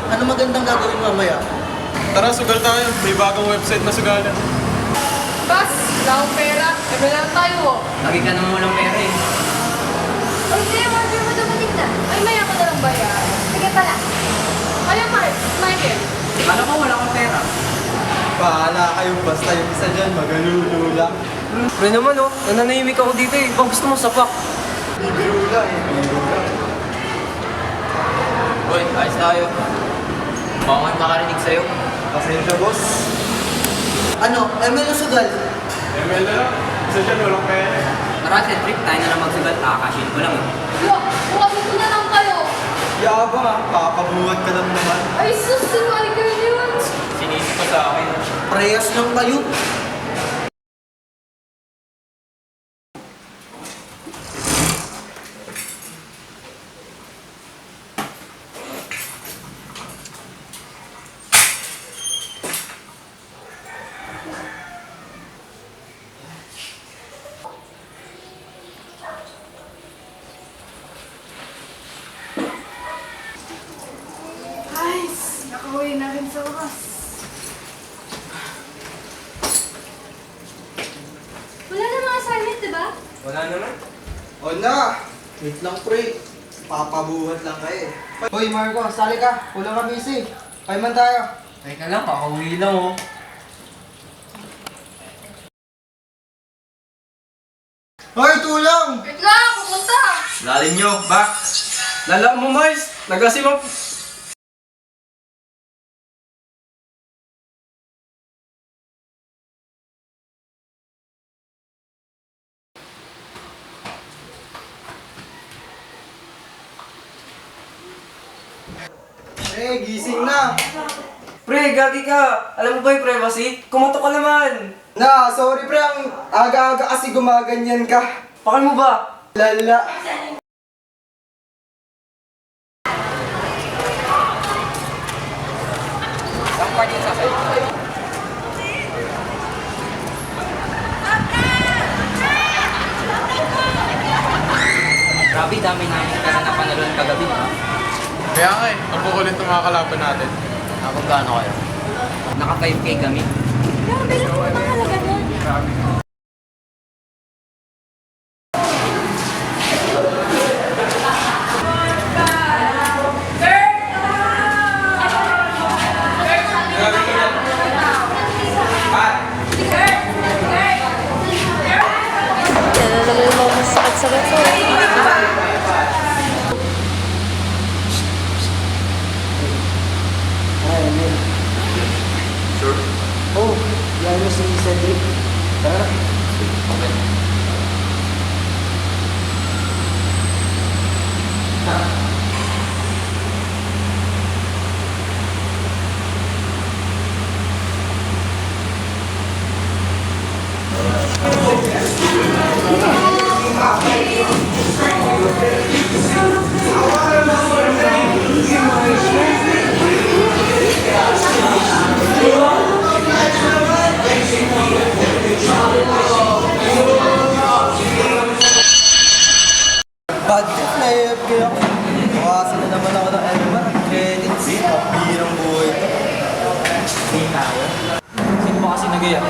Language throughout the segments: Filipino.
Ano magandang gagawin mamaya? Tara, sugal tayo. May bagong website na sugalan. Bas, wala akong pera. Ebe lang tayo, oh. Lagi ka naman walang pera eh. Uy, Kuya, order mo dumating na. Ay, maya ko na lang ba yan? Sige pala. Kaya, Michael. Kala ko wala kang pera. Paala kayo, basta yung isa dyan, magalulula. Pre naman oh, nananahimik ako dito eh. Bang gusto mo sapak? Bibirula eh, bibirula. Uy, ayos tayo. Baka may makarinig sa'yo. Pasensya, boss. Ano, ML o sugal? ML na lang. Isa dyan, walang pera. Tara, trip tayo na lang magsugal. Kakashin ko lang eh. Yo, bukas ko na lang kayo. Yabang ah, papabuhat ka lang naman. Ay, sus, si Michael yun. Sinisip pa sa akin. Preyas lang kayo. Guys, nakauwi na rin sa oras. Wala na mga assignment, diba? Wala naman. Wala. Wait lang, pre. Papabuhat lang kayo eh. Hoy, Marco, sali ka. Kulang ka busy. Paiman tayo. Teka lang, kakauwi lang oh. Hoy, tulong! Wait lang, pumunta. Lalim nyo, back! Lala mo, Mars! Nagasimap! Eh, gising na. Pre, gagi ka! Alam mo ba yung privacy? Kumatok ka naman! Na, sorry pre, ang aga-aga kasi gumaganyan ka. Pakal mo ba? Lala. Ang part yung sasay. Grabe, dami namin pera na panalunan kagabi. Kaya nga eh, ang kukulit ng mga kalaban natin. Ako gaano kayo? Naka 5K kami. Grabe lang ang mahalaga nun. Yan na naman yung mga sakit-sakit ko. Sure? Oh, yan mo si Cedric. Tara. Okay. Bad trip na AFK ako. Bukasan na naman ako ng Elma. Credits. Pabirang buhay ko. Sino ba kasi nag-iyak?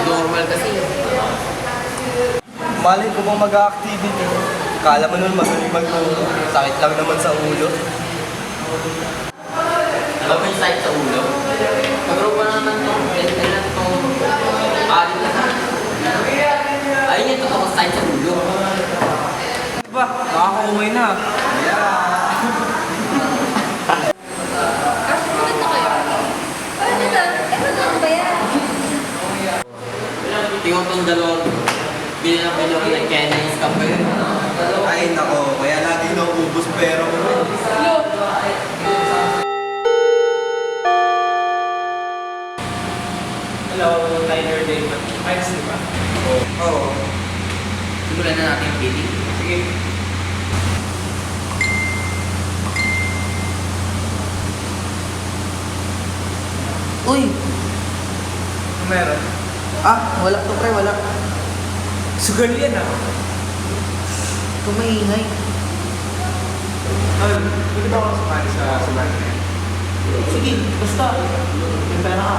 Normal kasi. Malay ko bang mag-activity. Kala mo nun magaling magturo. Sakit lang naman sa ulo. Alam mo yung sakit sa ulo? Magro pa naman itong kailan itong alin na sa ayun yung totoo sakit sa ulo. Ba? Nakakaumay na. Kasi pumunta na kayo. Ano na? Ano ba yan? Tingnan tong dalawang bilang ng Chinese kape. Ay nako, kaya lagi naubos pera ko. Hello, Liner David. Ayos diba? Oo. Simulan na natin yung meeting. Sige. Uy! Meron. Ah, wala to pre, wala. Sugal yan ah. Kumaingay. Tol, pwede ba ako sumali sa sulat na yan? Sige, basta. May pera ka.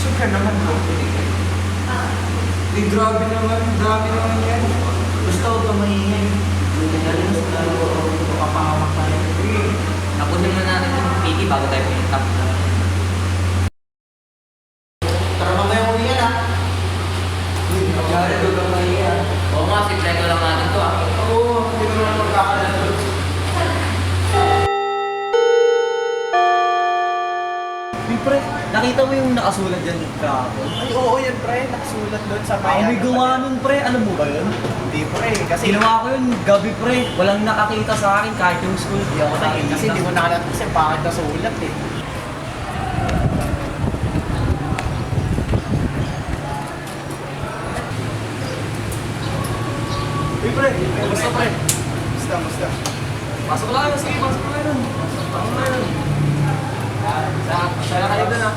Siyempre naman, bro. Eh, grabe naman yan. Basta huwag kang maingay. Nangyari na sa lalo ko. Makapahamak tayo. Tapusin mo natin yung PT bago tayo pumunta. Tara mamaya muli yan, ha? Nangyari, huwag kang maingay. Oo nga, sikreto lang natin to ah. Oo, hindi ko naman magkakalat. Pre, nakita mo yung nakasulat dyan kahapon? Ay, oo yan, pre. Nakasulat doon sa Ako may gumawa nun, pre. Alam mo ba yun? Hindi, pre. Kasi, Ginawa ko yun, gabi, pre. Walang nakakita sa akin kahit yung school. Di ako nakikita. kasi hindi mo nakalat kasi bakit nasulat eh. Uy, pre. Basta, pre. Basta. Pasok lang kayo. Sige, pasok lang kayo. Pasok lang kayo. Saya kayo dun, ah.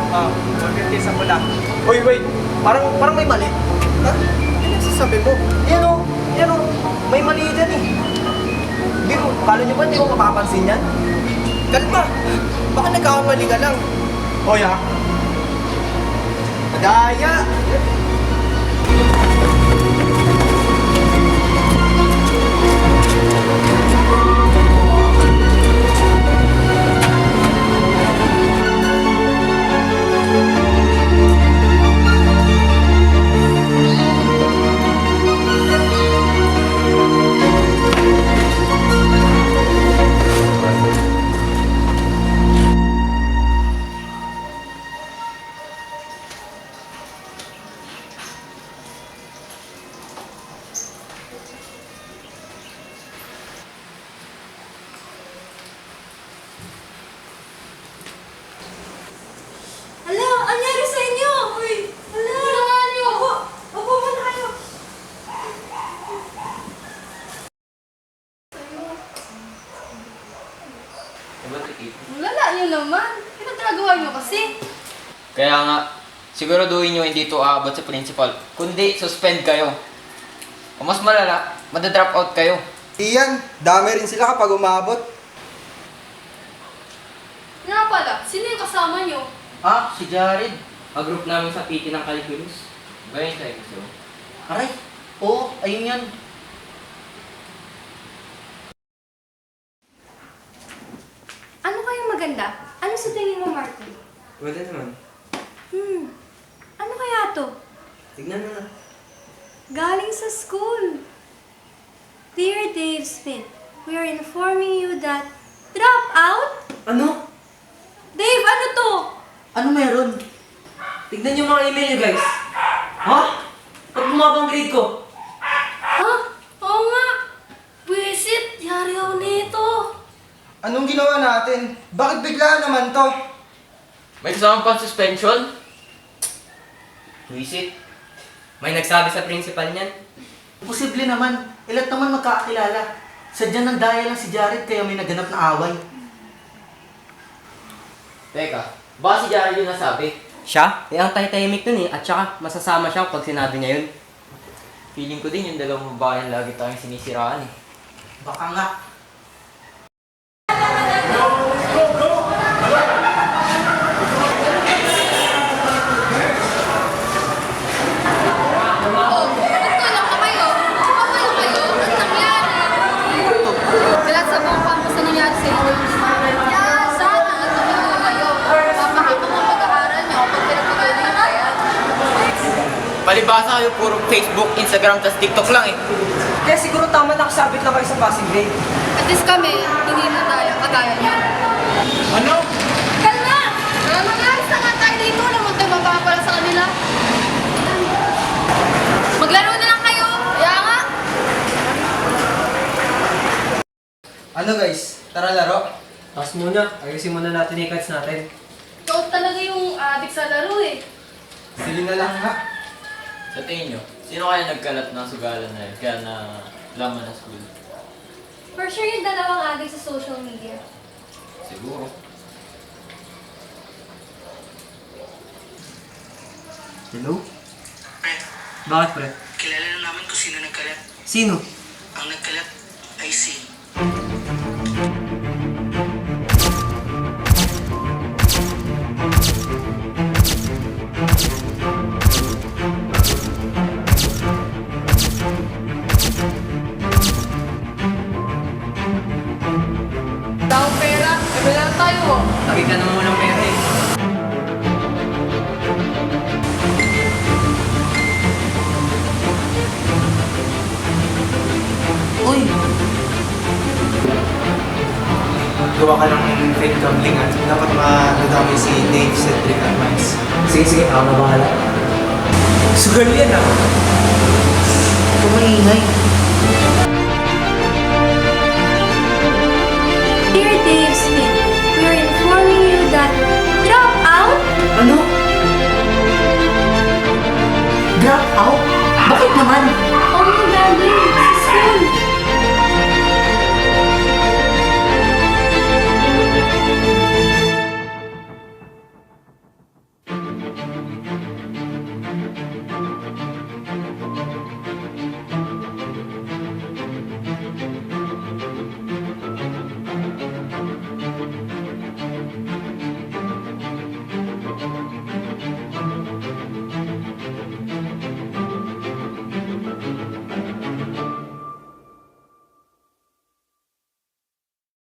Magkakit sa mula. Uy, wait. Parang may mali. Ha? Ano sasabi mo? Yan o. May mali dyan eh. Hindi mo, kala nyo ba hindi ko mapapansin yan? Kalma! Baka nagkakamali ka lang. Hoy ha? Daya! Hala, anyari sa inyo? Uy, hala. Ginawa niyo. Opo muna kayo. Lala niyo naman. Pinagagawa niyo kasi. Kaya nga, siguraduhin nyo hindi ito aabot sa principal. Kundi, suspend kayo. O mas malala, madadrop out kayo. Iyan, dami rin sila kapag umabot. Nga pala, sino yung kasama niyo? Ah, si Jared. Pag-group namin sa PT ng Calculus. Gawin tayo gusto. Aray. Oo, ayun yan. Ano kayang maganda? Ano sa tingin mo, Martin? Wala naman. Ano kaya to? Tignan mo na. Galing sa school. Dear Dave Smith, we are informing you that drop out? Ano? Dave, ano to? Ano meron? Tignan yung mga email nyo guys. Ha? Pag bumaba ang grade ko. Ha? Oo nga. Wisit, yari ako nito. Anong ginawa natin? Bakit bigla naman to? May kasama pang suspension? Visit. May nagsabi sa principal niyan. Posible naman. Ilan naman magkakakilala. Sadya ng daya lang si Jared kaya may naganap na away. Teka, baka si Jared yung nasabi. Siya? Eh, ang tahimik nun eh. At saka, masasama siya pag sinabi niya yun. Feeling ko din yung dalawang babae lagi tayong sinisiraan eh. Baka nga. Nagtulak pa kayo? Kumakayo kayo? Ano nangyari? Sila sa buong campus na nangyari sa inyo. Yan, sana natuloy kayo. Mapahapon ang pag-aaral niyo pag pinagpagaling na yan. Palibasa kayo puro Facebook, Instagram, tas TikTok lang eh. Kaya siguro tama nakasabit na kayo sa passing grade. At least kami, hindi na tayo kagaya niyo. Ano? Kalma! Mangaris na nga tayo dito. Alam mo tayo mapapala sa kanila. Maglaro na lang kayo. Kaya nga. Ano guys? Tara laro. Tapos muna, ayusin muna natin yung cards natin. Ikaw talaga yung adik sa laro eh. Sige na lang ha. Sa tingin nyo, sino kaya nagkalat ng sugalan na yun? Kaya na laman na school? For sure yung dalawang adik sa social media. Siguro. Hello? Pre, Bakit, pre? kilala na namin kung sino nagkalat. Sino? Ang nagkalat ay si... Wala akong pera. Eme na lang tayo. Lagi ka naman walang pera eh. Uy! Gawa ka ng fake gambling at dapat madadami si Dave, Cedric at Miles. Sige, ako na bahala. Sugal yan ah! Huwag maingay. Dear Dave's